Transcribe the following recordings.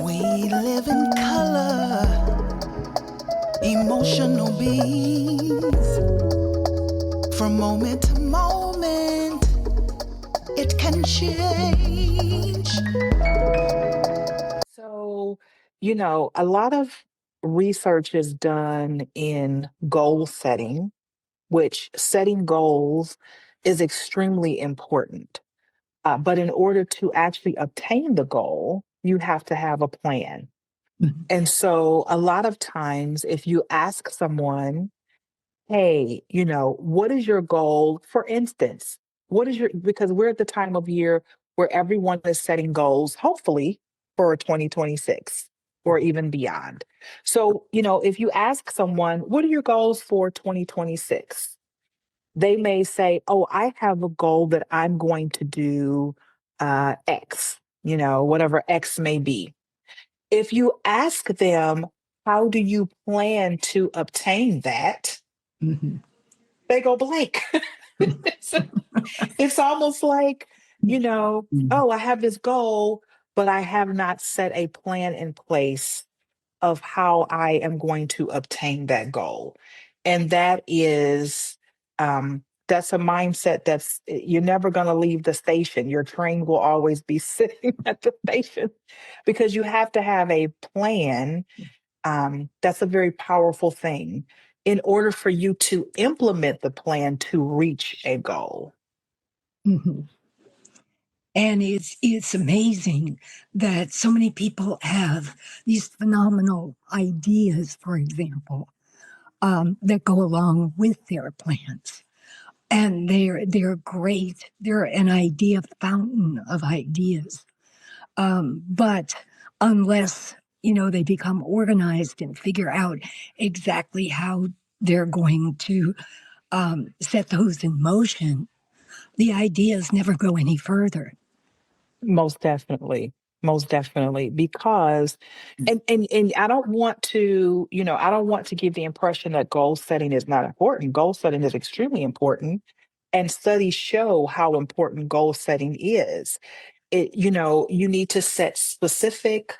We live in color, emotional beings. From moment to moment, it can change. So, a lot of research is done in goal setting, which setting goals is extremely important. But in order to actually obtain the goal, you have to have a plan. Mhm. And so, a lot of times, if you ask someone, hey, what is your goal? For instance, because we're at the time of year where everyone is setting goals, hopefully for 2026 or even beyond. So, if you ask someone, what are your goals for 2026? They may say, oh, I have a goal that I'm going to do X, whatever X may be. If you ask them, how do you plan to obtain that? Mhm. They go blank. it's, it's almost like, Mhm. oh, I have this goal, but I have not set a plan in place of how I am going to obtain that goal. And that's a mindset you're never going to leave the station. Your train will always be sitting at the station because you have to have a plan. That's a very powerful thing in order for you to implement the plan to reach a goal. Mhm. And it's amazing that so many people have these phenomenal ideas, for example, that go along with their plans. And they're great. They're an idea fountain of ideas. But unless they become organized and figure out exactly how they're going to set those in motion, the ideas never go any further. Most definitely. Most definitely. Because and I don't want to, I don't want to give the impression that goal setting is not important. Goal setting is extremely important. And studies show how important goal setting is. You need to set specific,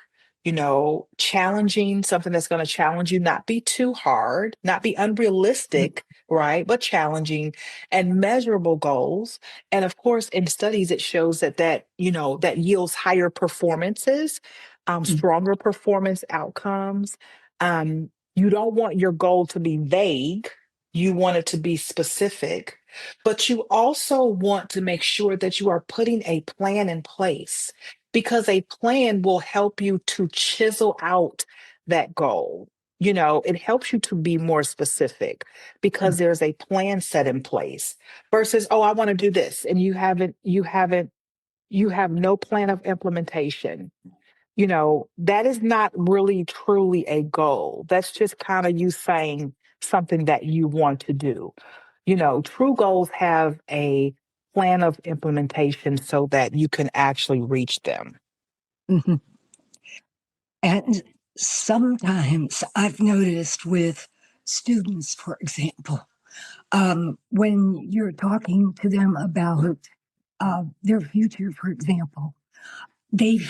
challenging, something that's going to challenge you, not be too hard, not be unrealistic, right? But challenging and measurable goals. And of course, in studies, it shows that yields higher performances, stronger performance outcomes. You don't want your goal to be vague. You want it to be specific, but you also want to make sure that you are putting a plan in place because a plan will help you to chisel out that goal. It helps you to be more specific because there's a plan set in place versus, oh, I want to do this. And you have no plan of implementation. That is not really truly a goal. That's just kind of you saying something that you want to do. True goals have a plan of implementation so that you can actually reach them. Mhm. And sometimes I've noticed with students, for example, when you're talking to them about their future, for example, they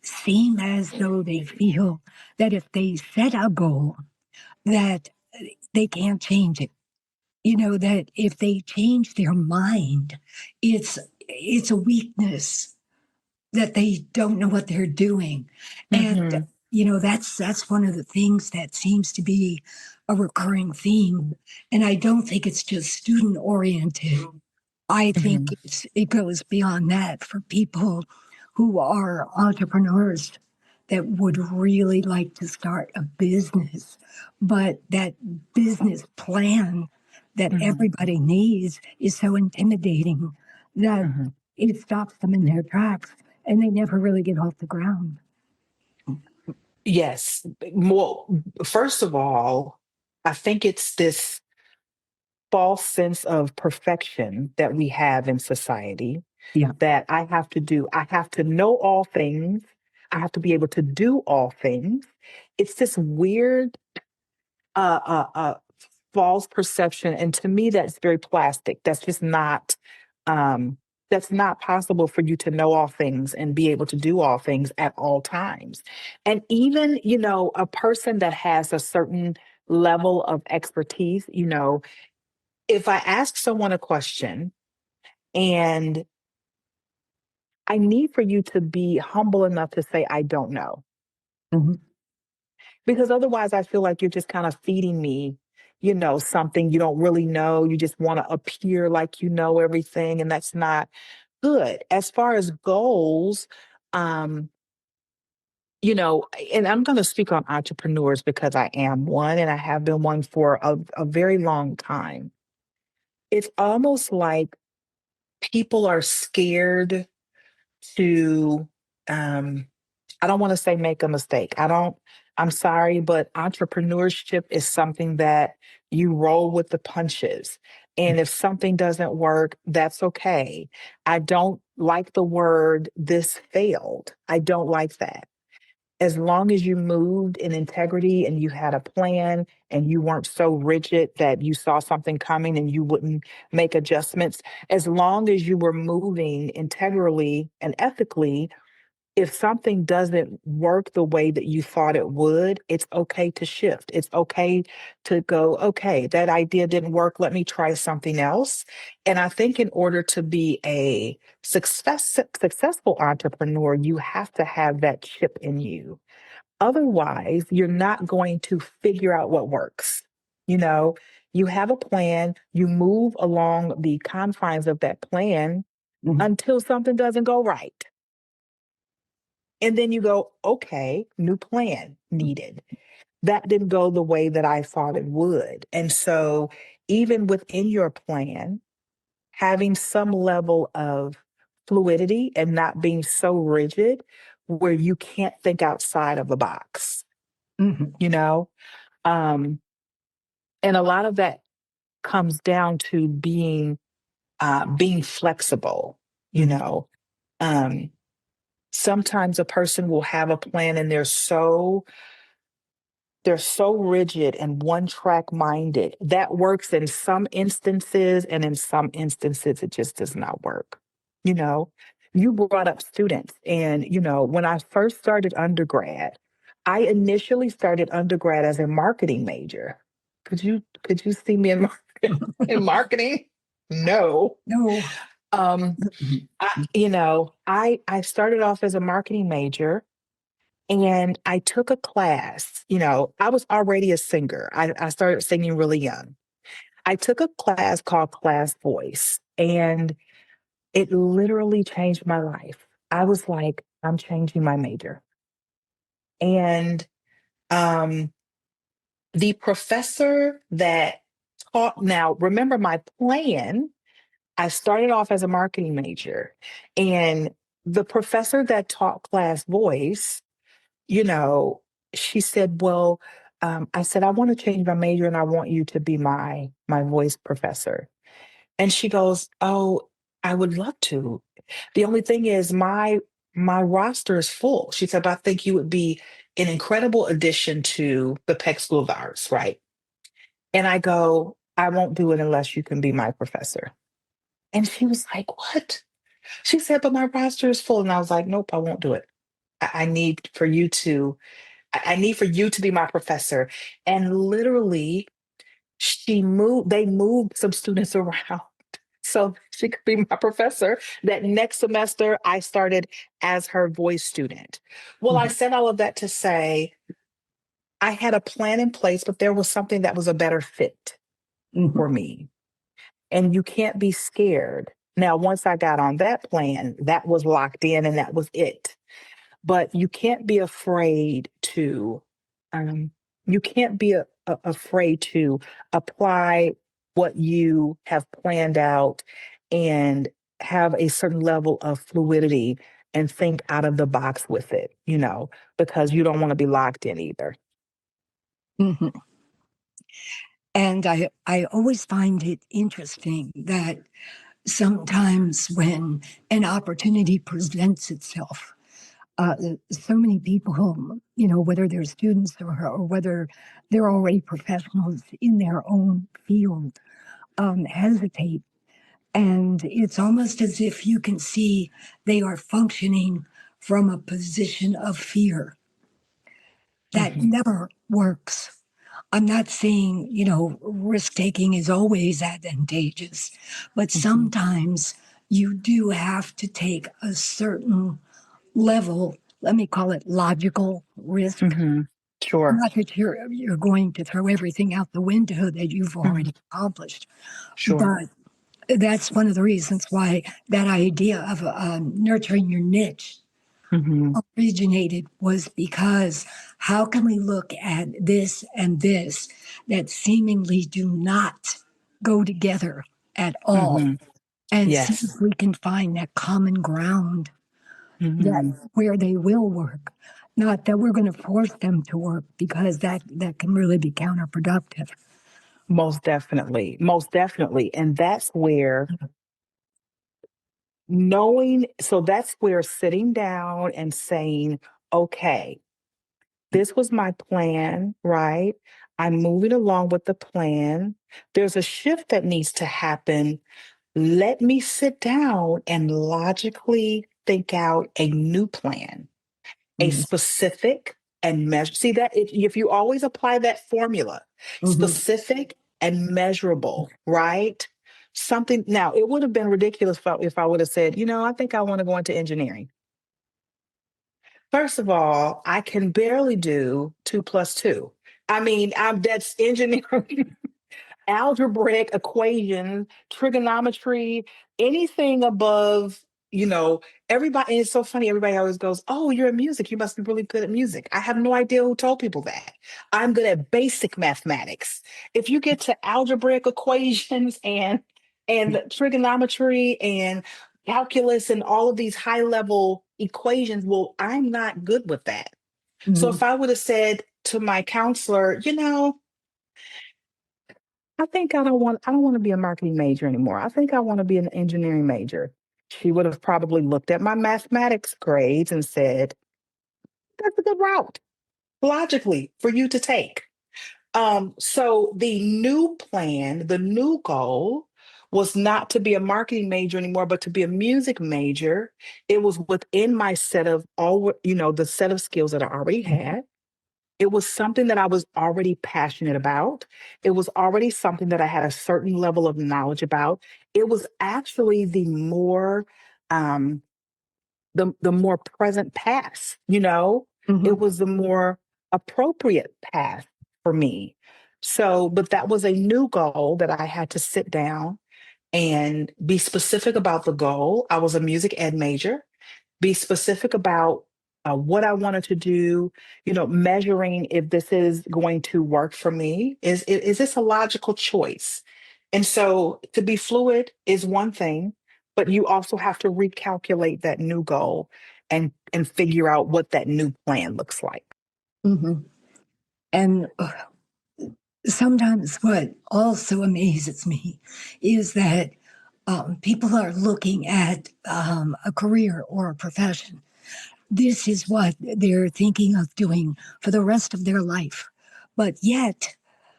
seem as though they feel that if they set a goal, that they can't change it. That if they change their mind, it's a weakness that they don't know what they're doing. And Hmm. that's one of the things that seems to be a recurring theme. And I don't think it's just student oriented. I think Hmm. it goes beyond that for people who are entrepreneurs that would really like to start a business, but that business plan that Hmm. everybody needs is so intimidating that Hmm. it stops them in their tracks and they never really get off the ground. Yes. Well, first of all, I think it's this false sense of perfection that we have in society Yeah. that I have to know all things. I have to be able to do all things. It's this weird uh, uh, uh, false perception. And to me, that's very plastic. That's just not. That's not possible for you to know all things and be able to do all things at all times. And even, a person that has a certain level of expertise, if I ask someone a question and I need for you to be humble enough to say, I don't know. Mhm. Because otherwise, I feel like you're just kind of feeding me, something you don't really know. You just want to appear like you know everything, and that's not good. As far as goals, um, and I'm going to speak on entrepreneurs because I am one and I have been one for a very long time. It's almost like people are scared to, um, I don't want to say make a mistake. I'm sorry, but entrepreneurship is something that you roll with the punches. And if something doesn't work, that's okay. I don't like the word this failed. I don't like that. As long as you moved in integrity and you had a plan and you weren't so rigid that you saw something coming and you wouldn't make adjustments, as long as you were moving integrally and ethically, if something doesn't work the way that you thought it would, it's okay to shift. It's okay to go, okay, that idea didn't work. Let me try something else. And I think in order to be a successful entrepreneur, you have to have that chip in you. Otherwise, you're not going to figure out what works. You know, you have a plan, you move along the confines of that plan Mhm. until something doesn't go right. And then you go, okay, new plan needed. That didn't go the way that I thought it would. And so, even within your plan, having some level of fluidity and not being so rigid where you can't think outside of the box, Mhm. you know? Um, and a lot of that comes down to being flexible, you Mhm. know. Um, Sometimes a person will have a plan and they're so rigid and one track minded. That works in some instances, and in some instances, it just does not work. You know, you brought up students, and, when I first started undergrad, I initially started undergrad as a marketing major. Could you see me in, in marketing? No. No. Um, Mhm. I started off as a marketing major and I took a class. I was already a singer. I started singing really young. I took a class called Class Voice, and it literally changed my life. I was like, I'm changing my major. And um, the professor that taught, now remember my plan, I started off as a marketing major, and the professor that taught Class Voice, you know, she said, "Well," I said, "I want to change my major and I want you to be my voice professor." And she goes, "Oh, I would love to. The only thing is my roster is full." She said, "But I think you would be an incredible addition to the Peck School of Arts, right?" And I go, "I won't do it unless you can be my professor." And she was like, "What?" She said, "But my roster is full." And I was like, "Nope, I won't do it. I need for you to I need for you to be my professor." And literally, they moved some students around so she could be my professor. That next semester, I started as her voice student. Well, I Mhm. said all of that to say I had a plan in place, but there was something that was a better fit Mhm. for me. And you can't be scared. Now, once I got on that plan, that was locked in and that was it. But you can't be afraid to um, afraid to apply what you have planned out and have a certain level of fluidity and think out of the box with it, because you don't want to be locked in either. Mhm. And I always find it interesting that sometimes when an opportunity presents itself, uh, so many people, whether they're students or whether they're already professionals in their own field, hesitate And it's almost as if you can see they are functioning from a position of fear. That Hmm. never works. I'm not saying, risk taking is always advantageous, but Hmm. sometimes you do have to take a certain level, let me call it logical risk. Hmm. Sure. Not that you're going to throw everything out the window that you've Hmm. already accomplished, Sure. but that's one of the reasons why that idea of nurturing your niche Hmm. originated, was because how can we look at this and this that seemingly do not go together at all Hmm. and see if Yes. we can find that common ground that Hmm. where they will work. Not that we're going to force them to work, because that can really be counterproductive. Most definitely. Most definitely. And that's where that's where sitting down and saying, okay, this was my plan, right? I'm moving along with the plan. There's a shift that needs to happen. Let me sit down and logically think out a new plan, a Mhm. specific and measure. See that if you always apply that formula, Mhm. specific and measurable, right? Something now, it would have been ridiculous if I would have said, I think I want to go into engineering. First of all, I can barely do 2 plus 2. I mean, that's engineering. Algebraic equations, trigonometry, anything above, you know, everybody. And it's so funny. Everybody always goes, "Oh, you're in music. You must be really good at music." I have no idea who told people that. I'm good at basic mathematics. If you get to algebraic equations and trigonometry and calculus and all of these high level equations, well, I'm not good with that. So Mhm. if I would have said to my counselor, I don't want to be a marketing major anymore. I think I want to be an engineering major. She would have probably looked at my mathematics grades and said, that's a good route logically for you to take. So the new plan, the new goal was not to be a marketing major anymore, but to be a music major. It was within my set of the set of skills that I already had. It was something that I was already passionate about. It was already something that I had a certain level of knowledge about. It was actually um the more present path. It Mhm. was the more appropriate path for me. So, but that was a new goal that I had to sit down and be specific about the goal. I was a music ed major, be specific about what I wanted to do, measuring if this is going to work for me. Is this a logical choice? And so to be fluid is one thing, but you also have to recalculate that new goal and figure out what that new plan looks like. Mhm. And sometimes what also amazes me is that people are looking at a career or a profession. This is what they're thinking of doing for the rest of their life. But yet,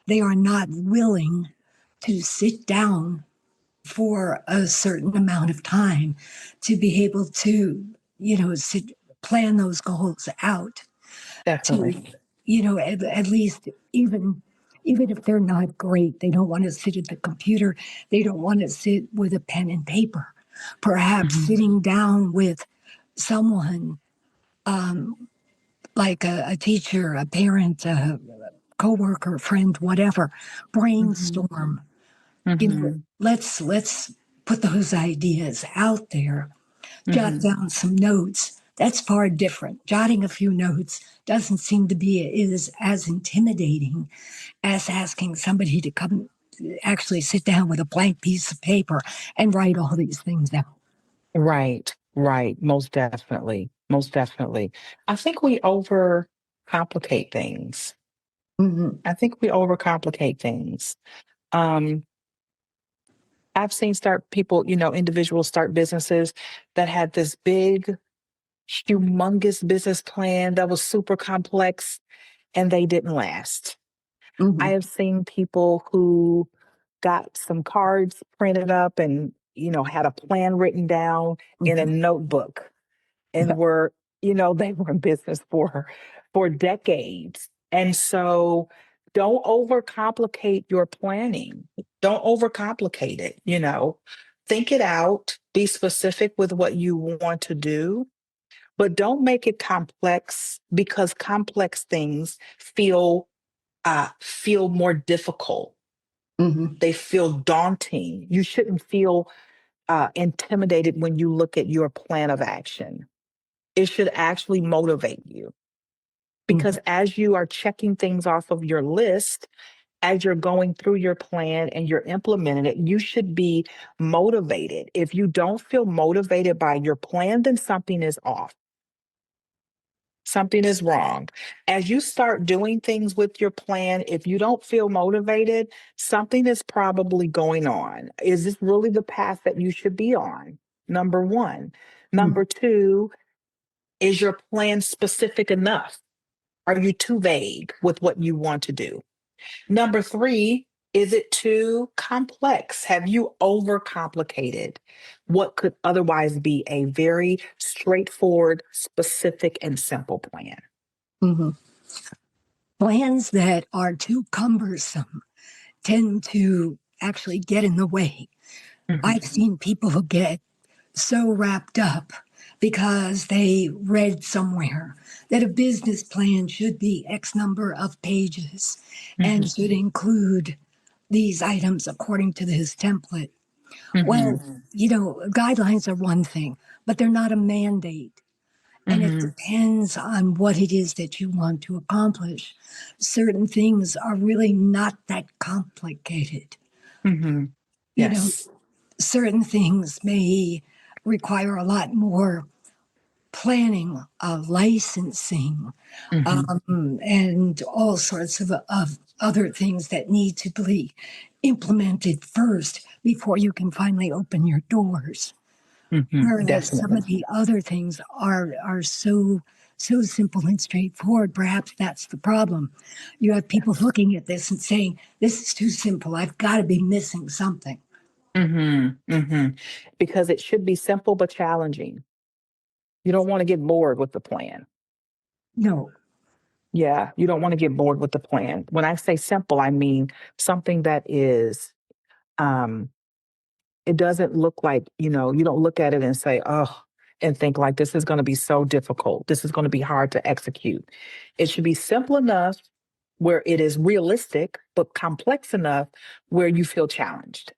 they are not willing to sit down for a certain amount of time to be able to, plan those goals out, Definitely. to at least, even if they're not great, they don't want to sit at the computer, they don't want to sit with a pen and paper. Perhaps Hmm. sitting down with someone, like a teacher, a parent, a coworker, friend, whatever, Hmm. brainstorm. Hmm. Let's put those ideas out there, jot Hmm. down some notes. That's far different. Jotting a few notes doesn't seem to be is as intimidating as asking somebody to come actually sit down with a blank piece of paper and write all these things down. Right, right. Most definitely. Most definitely. I think we overcomplicate things. Mhm. I think we overcomplicate things. Um, I've seen individuals start businesses that had this big, humongous business plan that was super complex and they didn't last. I Mhm. have seen people who got some cards printed up and had a plan written down in a Mhm. notebook and they were in business for decades. And so don't overcomplicate your planning. Don't overcomplicate it. Think it out, be specific with what you want to do, but don't make it complex because complex things feel more difficult. Mhm. They feel daunting. You shouldn't feel intimidated when you look at your plan of action. It should actually motivate you because Mhm. as you are checking things off of your list, as you're going through your plan and you're implementing it, you should be motivated. If you don't feel motivated by your plan, then something is off. Something is wrong. As you start doing things with your plan, if you don't feel motivated, something is probably going on. Is this really the path that you should be on? Number one. Mhm. Number two, is your plan specific enough? Are you too vague with what you want to do? Number three, is it too complex? Have you overcomplicated what could otherwise be a very straightforward, specific, and simple plan? Mhm. Plans that are too cumbersome tend to actually get in the way. I've Mhm, seen people who get so wrapped up because they read somewhere that a business plan should be X number of pages and mhm, should include these items according to this template. Well, mhm, guidelines are one thing, but they're not a mandate. And it mhm, depends on what it is that you want to accomplish. Certain things are really not that complicated. mhm. You know, Yes. certain things may require a lot more planning, licensing, Mhm, and all sorts of other things that need to be implemented first before you can finally open your doors. mhm. Whereas some Definitely. of the other things are so simple and straightforward. Perhaps that's the problem. You have people Yes. looking at this and saying, "This is too simple. I've got to be missing something." Because it should be simple but challenging. You don't want to get bored with the plan. No. Yeah, you don't want to get bored with the plan. When I say simple, I mean something that is, um, it doesn't look like, you don't look at it and say, oh, and think like this is going to be so difficult. This is going to be hard to execute. It should be simple enough where it is realistic, but complex enough where you feel challenged.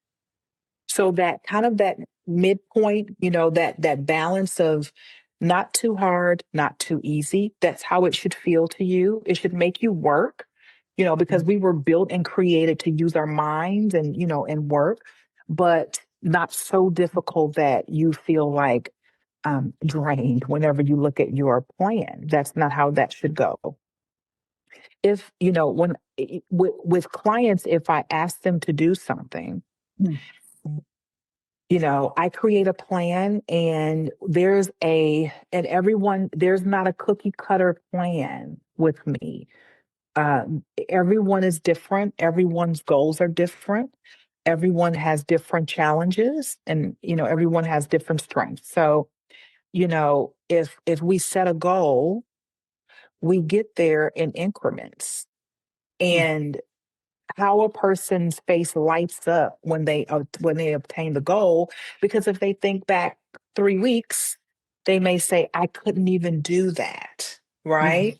So that kind of that midpoint, that balance of not too hard, not too easy, that's how it should feel to you. It should make you work, because we were built and created to use our minds and work, but not so difficult that you feel like drained whenever you look at your plan. That's not how that should go. If, when with clients, if I ask them to do something, Mm. I create a plan and there's not a cookie cutter plan with me. Everyone is different. Everyone's goals are different. Everyone has different challenges and, everyone has different strengths. So, if we set a goal, we get there in increments. Mm. And how a person's face lights up when they obtain the goal, because if they think back 3 weeks, they may say, I couldn't even do that, Mhm. right?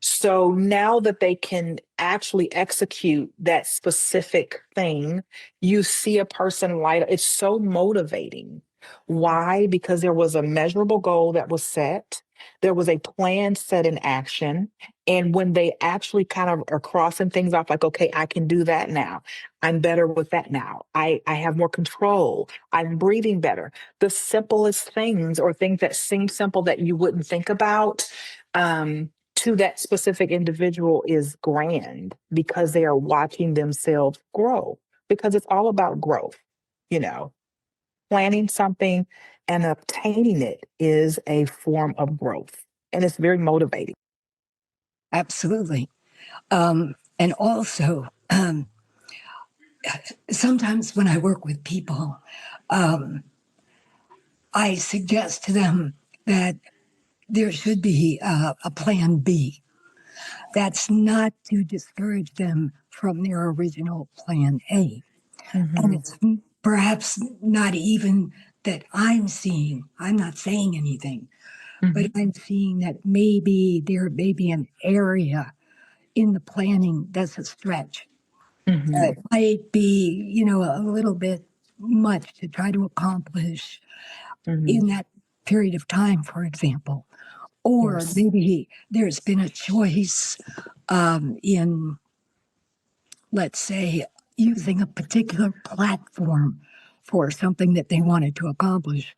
So now that they can actually execute that specific thing, you see a person light up. It's so motivating. Why? Because there was a measurable goal that was set. There was a plan set in action. And when they actually kind of are crossing things off, like, okay, I can do that now. I'm better with that now. I have more control. I'm breathing better. The simplest things or things that seem simple that you wouldn't think about. To that specific individual is grand because they are watching themselves grow because it's all about growth, you know. Planning something and obtaining it is a form of growth and it's very motivating. Absolutely. And also, sometimes when I work with people, um, I suggest to them that there should be a plan B. That's not to discourage them from their original plan A. And Mm-hmm. it's perhaps not even that I'm not saying anything, but Mm-hmm. I'm seeing that maybe there may be an area in the planning that's a stretch. Mm-hmm. It might be, a little bit much to try to accomplish Mm-hmm. in that period of time, for example. Or Yes. maybe there's been a choice in, let's say, using a particular platform for something that they wanted to accomplish.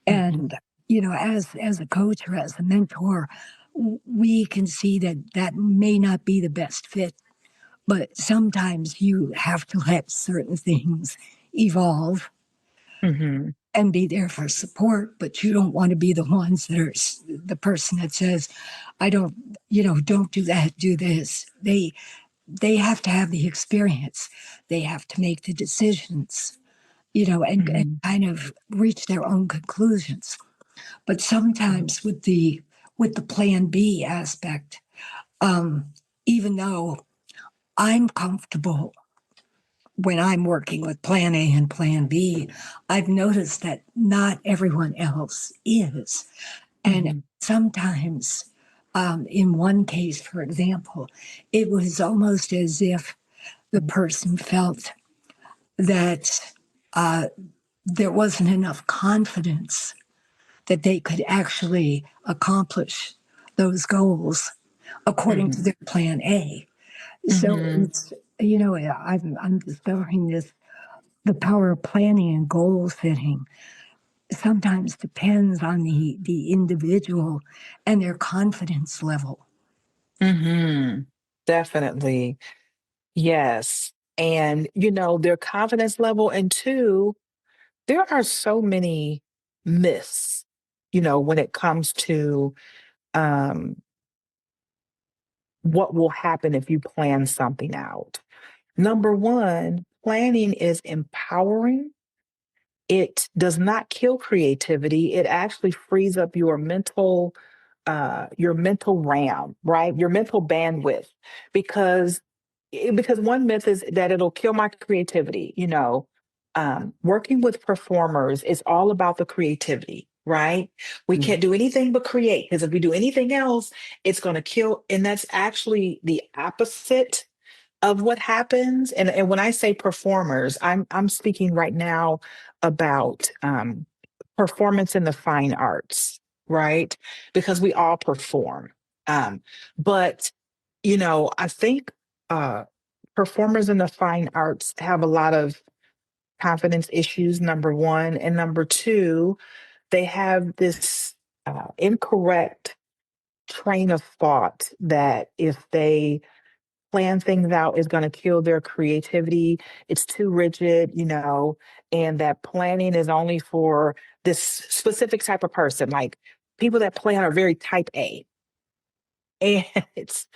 Mm-hmm. And, as a coach or as a mentor, we can see that that may not be the best fit. But sometimes you have to let certain things evolve Mm-hmm. and be there for support, but you don't want to be the ones that are the person that says, I don't, don't do that, do this. They have to have the experience. They have to make the decisions, and Mm-hmm. kind of reach their own conclusions. But sometimes with the plan B aspect, um, even though I'm comfortable when I'm working with plan A and plan B, I've noticed that not everyone else is. And Mm-hmm. sometimes, in one case, for example, it was almost as if the person felt that uh, there wasn't enough confidence that they could actually accomplish those goals according to Mm-hmm. their plan A. So Mm-hmm. it's, I'm discovering this, the power of planning and goal setting sometimes depends on the individual and their confidence level. Mm-hmm. Definitely. Yes. And, their confidence level. And two, there are so many myths, when it comes to um, what will happen if you plan something out. Number one, planning is empowering. It does not kill creativity. It actually frees up your mental RAM, right? Your mental bandwidth, because because one myth is that it'll kill my creativity. Working with performers is all about the creativity, right? We Mhm. can't do anything but create, because if we do anything else, it's going to kill. And that's actually the opposite of what happens. And when I say performers, I'm speaking right now about performance in the fine arts, right? Because we all perform. Um, but I think performers in the fine arts have a lot of confidence issues, number one. And number two, they have this incorrect train of thought that if they plan things out is going to kill their creativity. It's too rigid, and that planning is only for this specific type of person. Like people that plan are very type A. And it's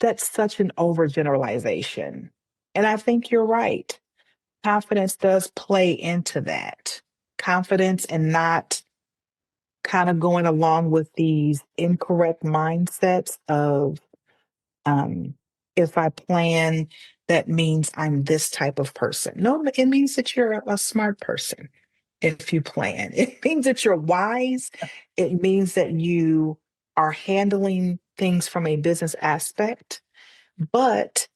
that's such an overgeneralization. And I think you're right. Confidence does play into that. Confidence and not kind of going along with these incorrect mindsets of Um, if I plan, that means I'm this type of person. No, it means that you're a smart person if you plan. It means that you're wise. It means that you are handling things from a business aspect, but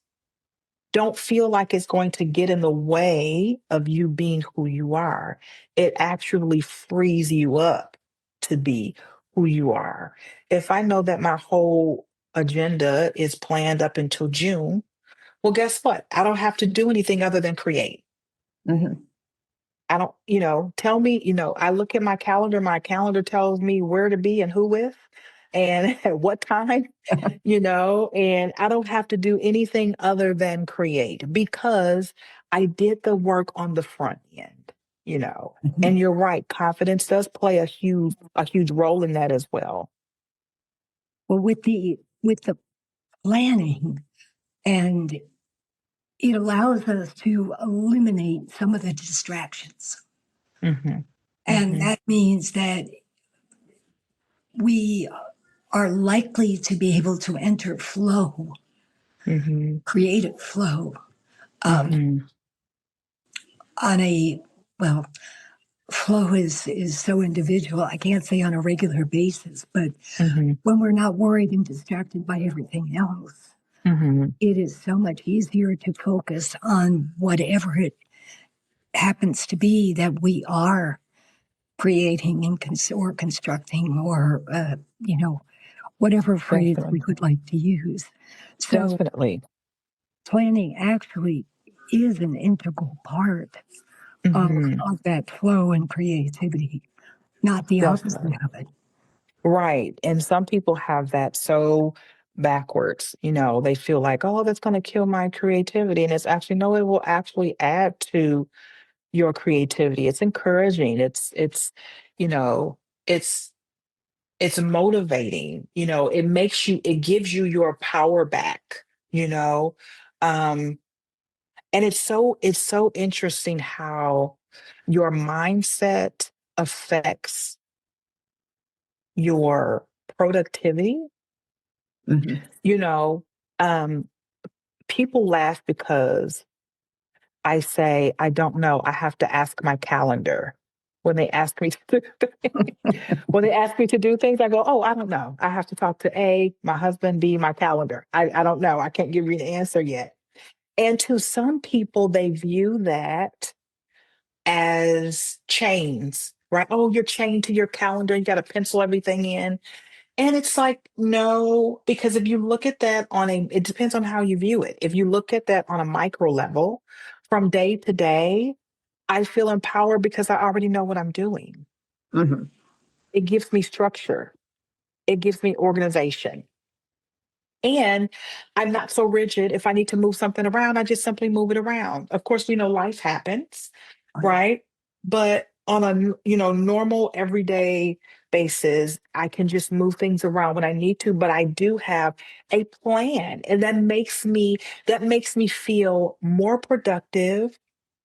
don't feel like it's going to get in the way of you being who you are. It actually frees you up to be who you are. If I know that my whole agenda is planned up until June, well, guess what? I don't have to do anything other than create. Mhm. I don't, tell me, I look at my calendar tells me where to be and who with and at what time, and I don't have to do anything other than create because I did the work on the front end, you know. Mhm. And you're right, confidence does play a huge role in that as well. Well, with the planning and it allows us to eliminate some of the distractions. Mhm. And Mhm. that means that we are likely to be able to enter flow, Mhm. creative flow, um, Mhm. on a, well, flow is so individual. I can't say on a regular basis, but Mhm. when we're not worried and distracted by everything else, Mhm. it is so much easier to focus on whatever it happens to be that we are creating and or constructing or whatever phrase we Definitely. would like to use. So Definitely. planning actually is an integral part of, Mhm. of that flow and creativity, not the opposite Definitely. of it. Right. And some people have that so backwards. They feel like, oh, that's going to kill my creativity. And it's actually, no, it will actually add to your creativity. It's encouraging. You know, it's, it's motivating. It gives you your power back, you know? Um, and it's so interesting how your mindset affects your productivity. Mhm. You know, um, people laugh because I say, I don't know. I have to ask my calendar. When they ask me to do when they ask me to do things, I go, oh, I don't know. I have to talk to A, my husband, B, my calendar. I don't know. I can't give you an answer yet. And to some people, they view that as chains, right? Oh, you're chained to your calendar. You got to pencil everything in. And it's like, no, because if you look at that it depends on how you view it. If you look at that on a micro level, from day to day, I feel empowered because I already know what I'm doing. Mhm. It gives me structure, it gives me organization. And I'm not so rigid. If I need to move something around, I just simply move it around. Of course, life happens, Oh, yeah. right? But on a normal everyday basis, I can just move things around when I need to, but I do have a plan. And that makes me feel more productive.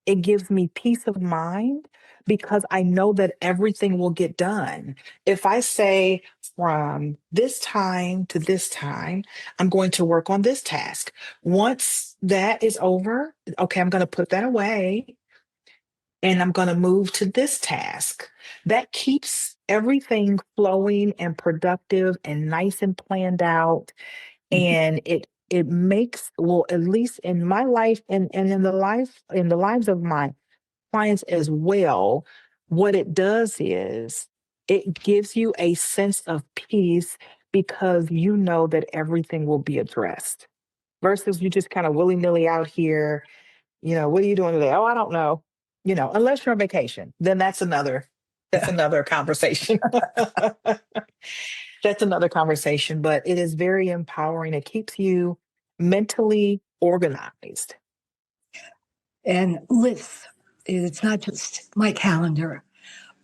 It gives me peace of mind because I know that everything will get done. If I say from this time to this time, I'm going to work on this task. Once that is over, okay, I'm going to put that away and I'm going to move to this task. That keeps everything flowing and productive and nice and planned out. Mhm. And it makes, well, at least in my life and in the lives of my clients as well, what it does is it gives you a sense of peace because you know that everything will be addressed versus you just kind of willy-nilly out here. What are you doing today? Oh, I don't know. Unless you're on vacation, then that's another conversation. That's another conversation, but it is very empowering. It keeps you mentally organized. And lists. It's not just my calendar,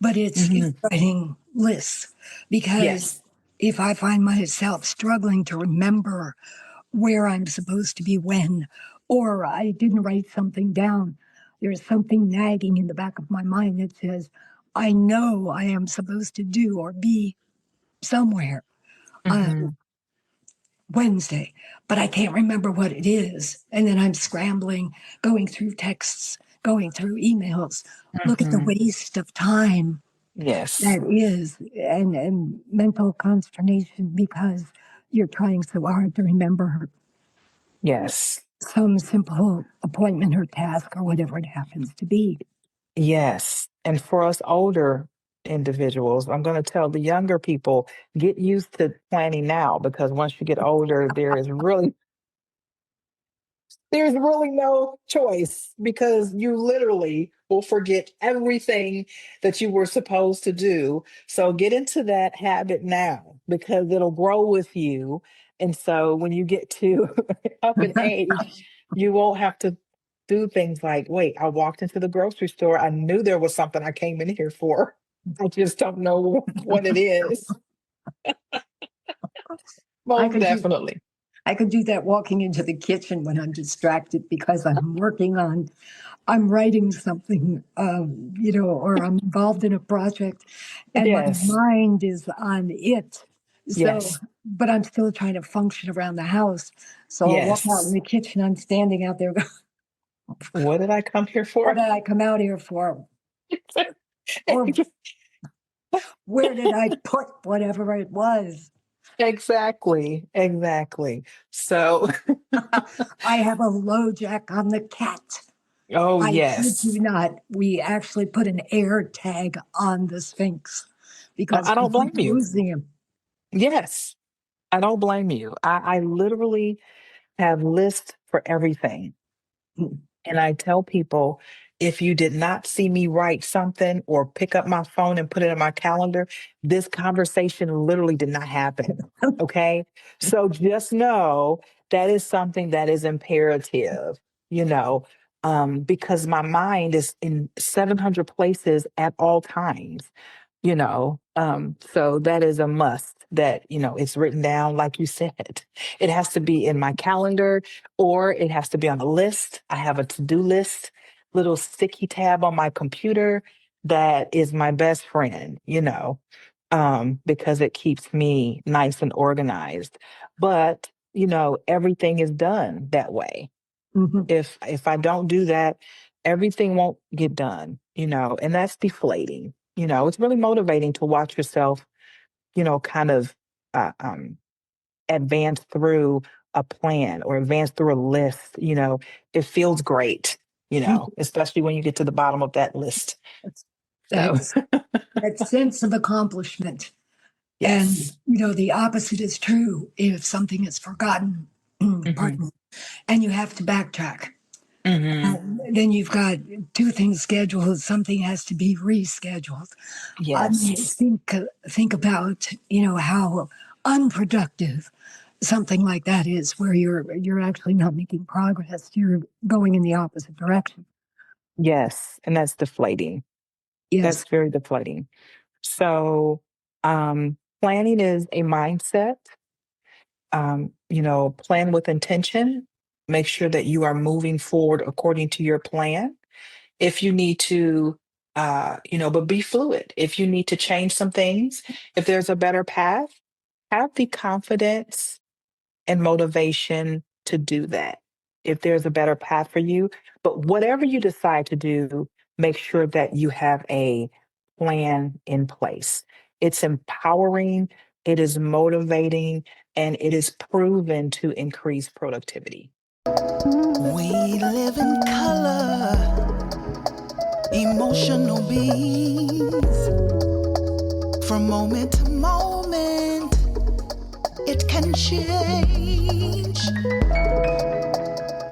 but it's Mhm. writing lists, because Yes. if I find myself struggling to remember where I'm supposed to be when, or I didn't write something down, there's something nagging in the back of my mind that says, I know I am supposed to do or be somewhere on Hmm. Wednesday, but I can't remember what it is. And then I'm scrambling, going through texts, going through emails. Look at the Hmm. waste of time Yes. that is, and mental consternation because you're trying so hard to remember Yes. some simple appointment or task or whatever it happens to be. Yes. And for us older individuals, I'm going to tell the younger people, get used to planning now because once you get older, there's really no choice because you literally will forget everything that you were supposed to do. So get into that habit now because it'll grow with you. And so when you get to up in age, you won't have to do things like, wait, I walked into the grocery store. I knew there was something I came in here for. I just don't know what it is. I Most could just definitely. I could do that walking into the kitchen when I'm distracted because I'm writing something, or I'm involved in a project and my Yes. mind is on it. So, Yes. but I'm still trying to function around the house. So I'll walk out in Yes. the kitchen. I'm standing out there. What did I come here What for? did I come out here for? Or where did I put whatever it was? Exactly. Exactly. So, I have a low jack on the cat. oh, I kid yes. you not. We actually put an air tag on the Sphinx because I we don't blame keep you. losing him. Yes. I don't blame you. I literally have lists for everything. And I tell people, if you did not see me write something or pick up my phone and put it in my calendar, this conversation literally did not happen. Okay. So just know that is something that is imperative, you know, because my mind is in 700 places at all times, so that is a must that, it's written down, like you said. It has to be in my calendar or it has to be on a list. I have a to-do list, little sticky tab on my computer that is my best friend, because it keeps me nice and organized. But, everything is done that way. Mhm. If I don't do that, everything won't get done, and that's deflating. It's really motivating to watch yourself, kind of uh, um, advance through a plan or advance through a list. It feels great, especially when you get to the bottom of that list. So, That's that sense of accomplishment. And, yes. the opposite is true if something is forgotten, Hmm. pardon me, and you have to backtrack. Hmm. Then you've got two things scheduled, something has to be rescheduled. I mean, Yes. think about, how unproductive something like that is, where you're actually not making progress. You're going in the opposite direction. Yes. And that's deflating. Yes. That's very deflating. So, planning is a mindset. Plan with intention. Make sure that you are moving forward according to your plan. If you need to, but be fluid. If you need to change some things, if there's a better path, have the confidence and motivation to do that. If there's a better path for you, but whatever you decide to do, make sure that you have a plan in place. It's empowering, it is motivating, and it is proven to increase productivity. We live in color, emotional beings. From moment to moment, it can change.